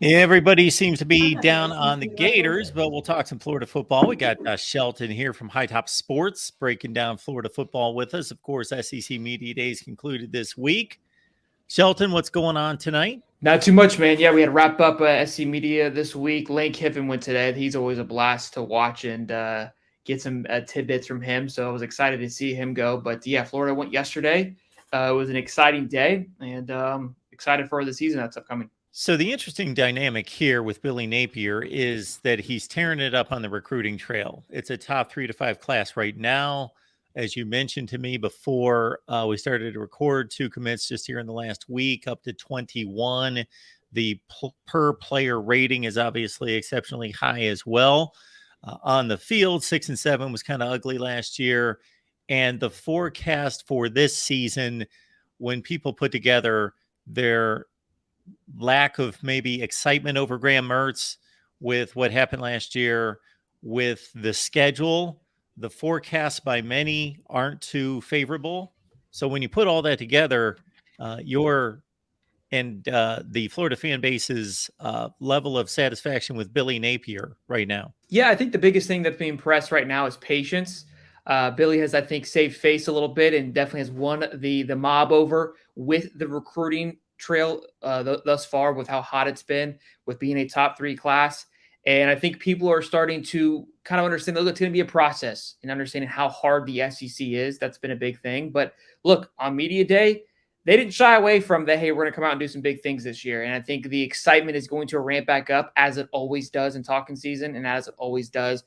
Everybody seems to be down on the Gators, but we'll talk some Florida football. We got Shelton here from High Top Sports breaking down Florida football with us. Of course, SEC Media Days concluded this week. Shelton, what's going on tonight? Not too much, man. Yeah, we had to wrap up SC Media this week. Lane Kiffin went today. He's always a blast to watch and get some tidbits from him. So I was excited to see him go. But yeah, Florida went yesterday. It was an exciting day, and excited for the season that's upcoming. So the interesting dynamic here with Billy Napier is that he's tearing it up on the recruiting trail. It's a top 3 to 5 class right now. As you mentioned to me before we started to record, 2 commits just here in the last week, up to 21. The per player rating is obviously exceptionally high as well. On the field, 6 and 7 was kind of ugly last year. And the forecast for this season, when people put together their lack of maybe excitement over Graham Mertz with what happened last year, with the schedule, the forecasts by many aren't too favorable. So when you put all that together, the Florida fan base's level of satisfaction with Billy Napier right now. Yeah, I think the biggest thing that's being pressed right now is patience. Billy has, I think, saved face a little bit and definitely has won the mob over with the recruiting trail thus far, with how hot it's been, with being a top 3 class. And I think people are starting to kind of understand that it's going to be a process and understanding how hard the SEC is. That's been a big thing. But look, on media day, they didn't shy away from that. Hey, we're going to come out and do some big things this year. And I think the excitement is going to ramp back up, as it always does in talking season, and as it always does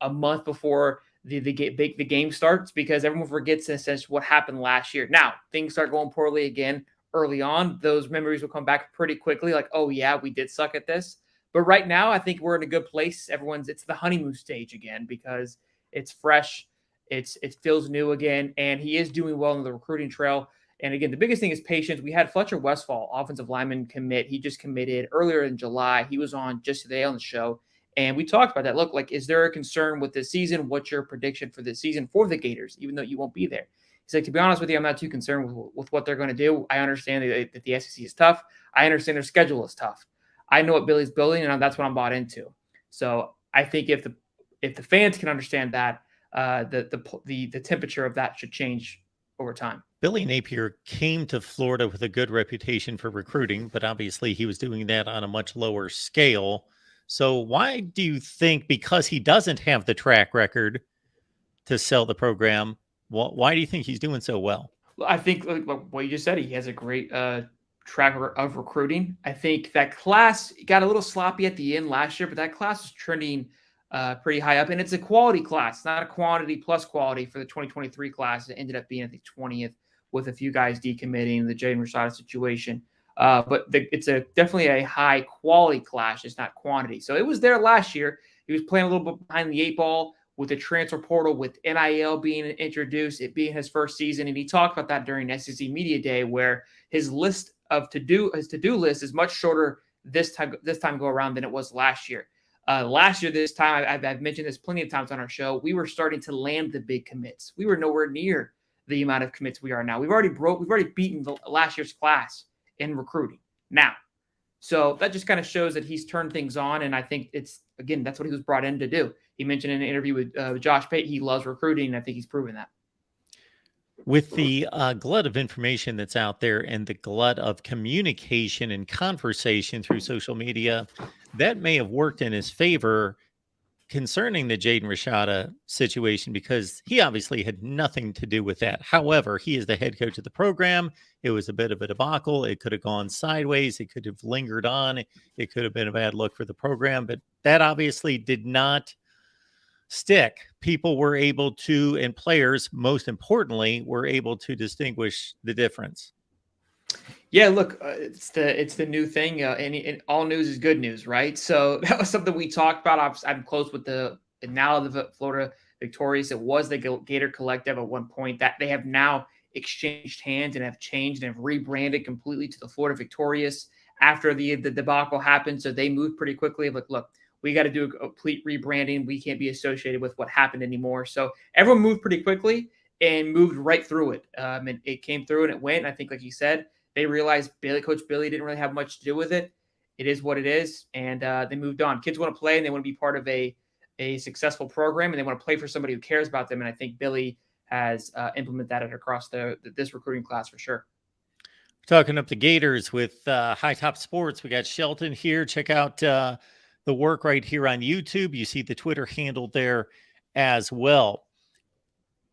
a month before the game starts, because everyone forgets essentially what happened last year. Now, things start going poorly again early on. Those memories will come back pretty quickly, like, oh yeah, we did suck at this. But right now, I think we're in a good place. It's the honeymoon stage again, because it's fresh, it feels new again, and he is doing well on the recruiting trail. And again, the biggest thing is patience. We had Fletcher Westphal, offensive lineman, commit. He just committed earlier in July. He was on just today on the show, and we talked about that. Look, like, is there a concern with this season? What's your prediction for this season for the Gators, even though you won't be there? He's like, to be honest with you, I'm not too concerned with what they're going to do. I understand that the SEC is tough. I understand their schedule is tough. I know what Billy's building, and that's what I'm bought into. So I think if the fans can understand that, the temperature of that should change over time. Billy Napier came to Florida with a good reputation for recruiting, but obviously he was doing that on a much lower scale. So why do you think, because he doesn't have the track record to sell the program, why do you think he's doing so well? I think, like what you just said, he has a great track record of recruiting. I think that class got a little sloppy at the end last year, but that class was trending pretty high up. And it's a quality class, not a quantity plus quality for the 2023 class. It ended up being, I think, 20th, with a few guys decommitting, the Jaden Rashada situation. But it's definitely a high quality class. It's not quantity. So it was there last year. He was playing a little bit behind the 8 ball with the transfer portal, with NIL being introduced, it being his first season. And he talked about that during SEC Media Day, where his to-do list is much shorter this time go around than it was last year. Last year, this time, I've mentioned this plenty of times on our show, we were starting to land the big commits. We were nowhere near the amount of commits we are now. We've already beaten the last year's class in recruiting now. So that just kind of shows that he's turned things on. And I think that's what he was brought in to do. He mentioned in an interview with Josh Pate, he loves recruiting, and I think he's proven that. With the glut of information that's out there and the glut of communication and conversation through social media, that may have worked in his favor concerning the Jaden Rashada situation, because he obviously had nothing to do with that. However, he is the head coach of the program. It was a bit of a debacle. It could have gone sideways. It could have lingered on. It could have been a bad look for the program, but that obviously did not stick. People were able to, and players, most importantly, were able to distinguish the difference. Yeah, look, it's the new thing, and all news is good news, right? So that was something we talked about. I'm close with the Florida Victorious. It was the Gator Collective at one point, that they have now exchanged hands and have changed and have rebranded completely to the Florida Victorious after the debacle happened. So they moved pretty quickly. But look, we got to do a complete rebranding. We can't be associated with what happened anymore. So everyone moved pretty quickly and moved right through it. And it came through and it went. And I think, like you said, they realized Coach Billy didn't really have much to do with it. it is what it is, and they moved on. Kids want to play, and they want to be part of a successful program, and they want to play for somebody who cares about them. And I think Billy has implemented that across this recruiting class for sure. Talking up the Gators with High Top Sports. We got Shelton here. Check out the work right here on YouTube. You see the Twitter handle there as well.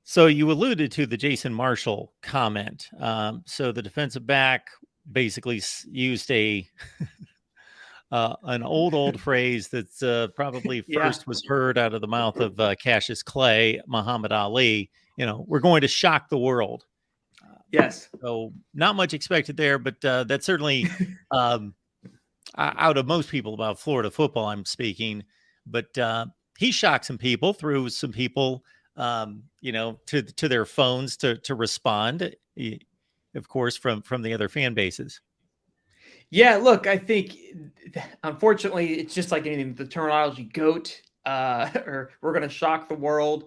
So you alluded to the Jason Marshall comment. So the defensive back basically used an old phrase that's probably first was heard out of the mouth of Cassius Clay, Muhammad Ali. We're going to shock the world. Yes. So not much expected there, but that's certainly out of most people about Florida football, I'm speaking. But he shocked some people, threw some people, to their phones to respond, of course, from the other fan bases. Yeah, look, I think, unfortunately, it's just like anything. The terminology "goat" or "we're going to shock the world."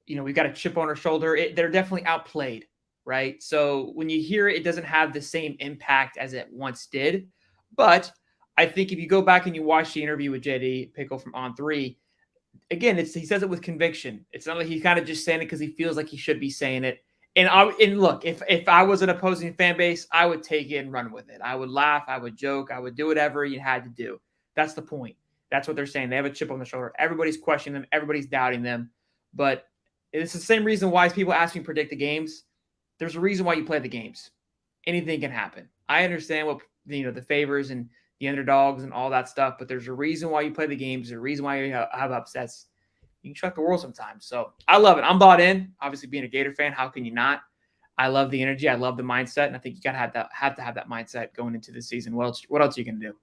We've got a chip on our shoulder. They're definitely outplayed, right? So when you hear it, it doesn't have the same impact as it once did. But I think if you go back and you watch the interview with JD Pickle from On3, again, he says it with conviction. It's not like he's kind of just saying it because he feels like he should be saying it. And look, if I was an opposing fan base, I would take it and run with it. I would laugh, I would joke, I would do whatever you had to do. That's the point. That's what they're saying. They have a chip on the shoulder. Everybody's questioning them. Everybody's doubting them. But it's the same reason why people ask me to predict the games. There's a reason why you play the games. Anything can happen. I understand what the favors and the underdogs and all that stuff, but there's a reason why you play the games. There's a reason why you have upsets. You can shock the world sometimes. So I love it. I'm bought in. Obviously, being a Gator fan, how can you not? I love the energy. I love the mindset, and I think you gotta have to have that mindset going into the season. What else are you gonna do?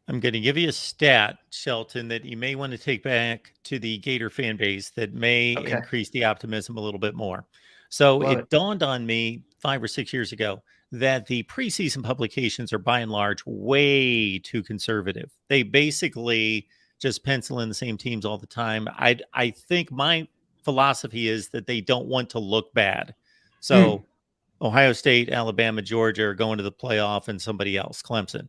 I'm going to give you a stat, Shelton, that you may want to take back to the Gator fan base that may increase the optimism a little bit more. So it dawned on me 5 or 6 years ago that the preseason publications are by and large way too conservative. They basically just pencil in the same teams all the time. I think my philosophy is that they don't want to look bad. So Ohio State, Alabama, Georgia are going to the playoff, and somebody else, Clemson.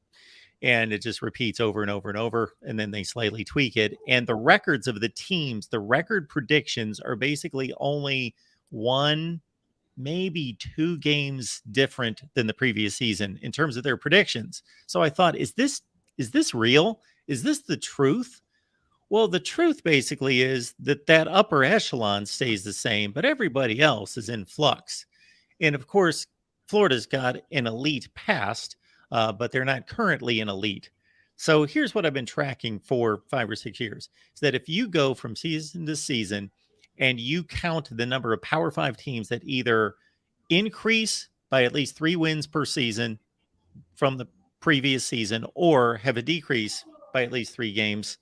And it just repeats over and over and over, and then they slightly tweak it. And the records of the teams, the record predictions are basically only 1, maybe 2 games different than the previous season in terms of their predictions. So I thought, is this real? Is this the truth? Well, the truth basically is that upper echelon stays the same, but everybody else is in flux. And of course, Florida's got an elite past, but they're not currently an elite. So here's what I've been tracking for 5 or 6 years, is that if you go from season to season and you count the number of Power 5 teams that either increase by at least 3 wins per season from the previous season or have a decrease by at least 3 games,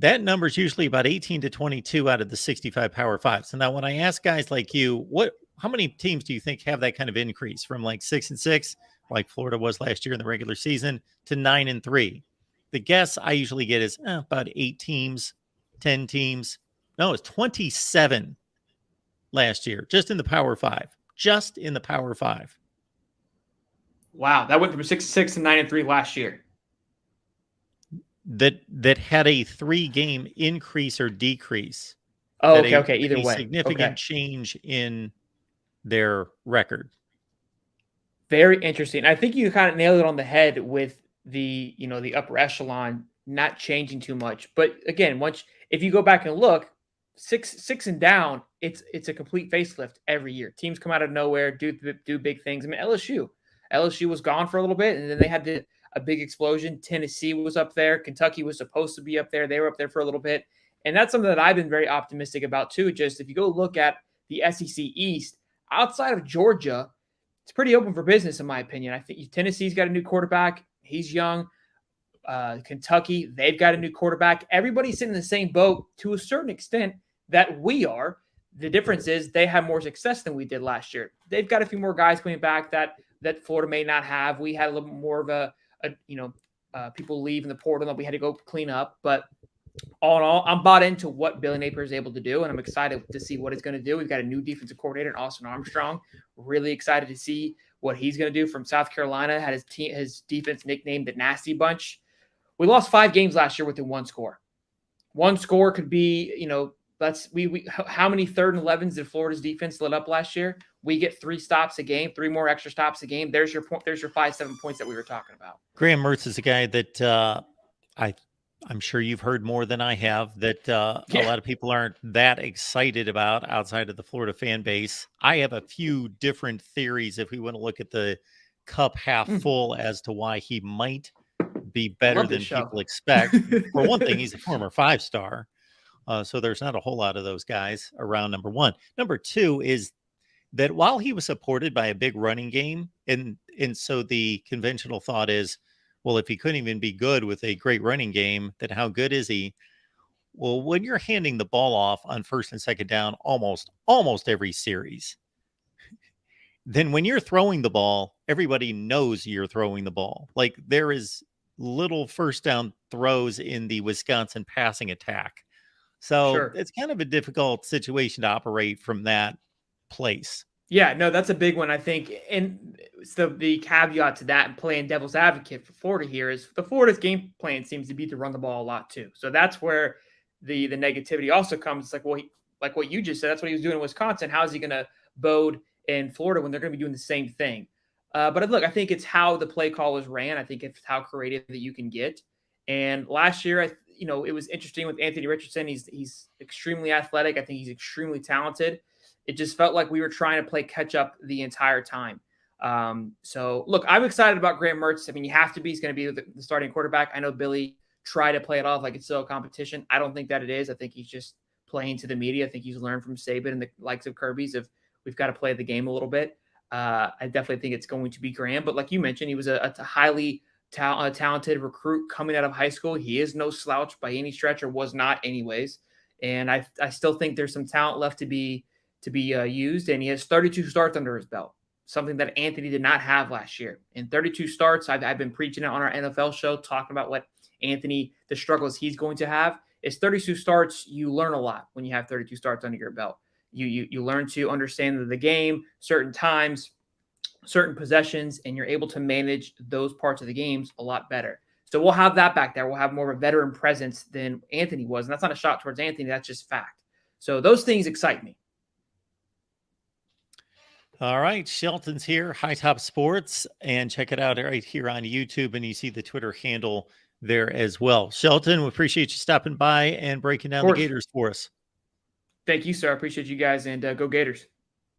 that number is usually about 18 to 22 out of the 65 Power 5. So now when I ask guys like you, how many teams do you think have that kind of increase from like 6-6, like Florida was last year in the regular season, to 9-3? The guess I usually get is about 8 teams, 10 teams. No, it's 27 last year, just in the Power 5. Just in the Power 5. Wow, that went from 6-6 to 9-3 last year. That had a 3-game increase or decrease. Oh, okay. Either way, significant change in their record. Very interesting. I think you kind of nailed it on the head with the upper echelon not changing too much. But again, if you go back and look, 6 and down, it's a complete facelift every year. Teams come out of nowhere, do big things. I mean, LSU was gone for a little bit, and then they had a big explosion. Tennessee was up there. Kentucky was supposed to be up there. They were up there for a little bit. And that's something that I've been very optimistic about too. Just if you go look at the SEC East, outside of Georgia, it's pretty open for business in my opinion. I think Tennessee's got a new quarterback. He's young. Kentucky, they've got a new quarterback. Everybody's sitting in the same boat to a certain extent that we are. The difference is they have more success than we did last year. They've got a few more guys coming back that Florida may not have. We had a little more of people leave in the portal that we had to go clean up. But all in all, I'm bought into what Billy Napier is able to do, and I'm excited to see what he's going to do. We've got a new defensive coordinator in Austin Armstrong. Really excited to see what he's going to do. From South Carolina, had his defense nicknamed the Nasty Bunch. We lost 5 games last year within one score. One score could be, how many 3rd and 11s did Florida's defense let up last year? We get 3 stops a game, 3 more extra stops a game. There's your point. There's your 5-7 points that we were talking about. Graham Mertz is a guy that I'm sure you've heard more than I have, that a lot of people aren't that excited about outside of the Florida fan base. I have a few different theories if we want to look at the cup half full as to why he might be better than people expect. For one thing, he's a former 5-star. So there's not a whole lot of those guys around, number one. Number two is that while he was supported by a big running game, and so the conventional thought is, well, if he couldn't even be good with a great running game, then how good is he? Well, when you're handing the ball off on 1st and 2nd down almost every series, then when you're throwing the ball, everybody knows you're throwing the ball. Like, there is little 1st down throws in the Wisconsin passing attack. So it's kind of a difficult situation to operate from that place. Yeah, no, that's a big one, I think. And so the caveat to that, and playing devil's advocate for Florida here, is the Florida's game plan seems to be to run the ball a lot too. So that's where the negativity also comes. It's like, well, like what you just said, that's what he was doing in Wisconsin. How is he going to bode in Florida when they're going to be doing the same thing? But look, I think it's how the play call is ran. I think it's how creative that you can get. And last year, it was interesting with Anthony Richardson. He's extremely athletic. I think he's extremely talented. It just felt like we were trying to play catch up the entire time. So look, I'm excited about Graham Mertz. I mean, you have to be. He's going to be the starting quarterback. I know Billy tried to play it off like it's still a competition. I don't think that it is. I think he's just playing to the media. I think he's learned from Saban and the likes of Kirby's of we've got to play the game a little bit. I definitely think it's going to be Graham. But like you mentioned, he was a highly talented recruit coming out of high school. He is no slouch by any stretch, or was not anyways. And I still think there's some talent left to be used, and he has 32 starts under his belt, something that Anthony did not have last year. In 32 starts, I've been preaching it on our NFL show, talking about what Anthony, the struggles he's going to have. Is 32 starts, you learn a lot when you have 32 starts under your belt. You learn to understand the game, certain times, certain possessions, and you're able to manage those parts of the games a lot better. So we'll have that back there. We'll have more of a veteran presence than Anthony was, and that's not a shot towards Anthony. That's just fact. So those things excite me. All right, Shelton's here, High Top Sports, and check it out right here on YouTube, and you see the Twitter handle there as well. Shelton, we appreciate you stopping by and breaking down the Gators for us. Thank you, sir. I appreciate you guys, and go Gators.